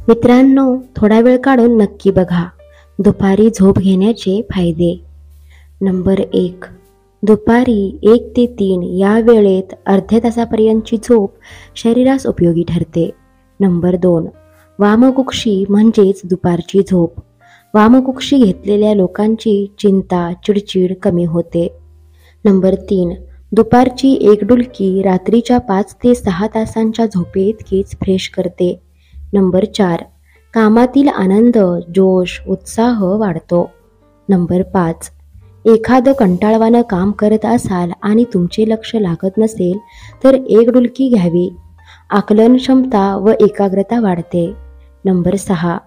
मित्रांनो, थोडा वेळ काढून नक्की बघा दुपारी झोप घेण्याचे फायदे. नंबर 1. दुपारी 1 ते 3 या वेळेत अर्ध्या तासापर्यंतची झोप शरीरास उपयोगी ठरते. नंबर 2. वामकुक्षी म्हणजेच दुपारची झोप. वामकुक्षी घेतलेल्या लोकांची चिंता, चिडचिड कमी होते. नंबर 3. दुपारची एक डुलकी रात्रीच्या 5 ते 6 तासांच्या झोपेइतकीच फ्रेश करते. नंबर 4. कामातील आनंद, जोश, उत्साह वाढतो. नंबर 5. एखादं कंटाळवाणं काम करत असाल आणि तुमचे लक्ष लागत नसेल तर एक डुलकी घ्यावी. आकलन क्षमता व एकाग्रता वाढते. नंबर 6.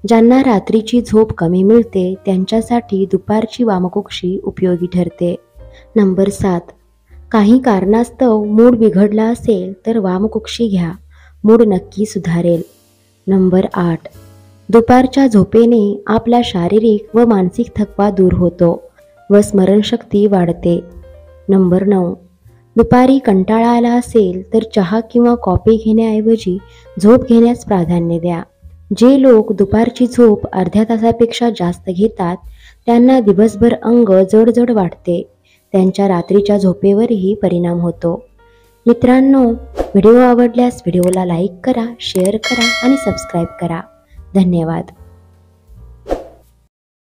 ज्यांना रात्रीची झोप कमी मिळते त्यांच्यासाठी दुपारची वामकुक्षी उपयोगी ठरते. नंबर 7. काही कारणास्तव मूड बिघडला असेल तर वामकुक्षी घ्या, मूड नक्की सुधारेल. नंबर 8. दुपारच्या झोपेने आपला शारीरिक व मानसिक थकवा दूर होतो व स्मरणशक्ती वाढते. नंबर 9. दुपारी कंटाळा आला असेल तर चहा किंवा कॉफी घेण्याऐवजी झोप घेण्यास प्राधान्य द्या. जे लोक दुपारची झोप अर्ध्या तासापेक्षा जास्त घेतात त्यांना दिवसभर अंग जड वाटते. त्यांच्या रात्रीच्या झोपेवरही परिणाम होतो. मित्रांनो, व्हिडिओ आवडल्यास व्हिडिओला लाईक करा, शेअर करा आणि सबस्क्राईब करा. धन्यवाद.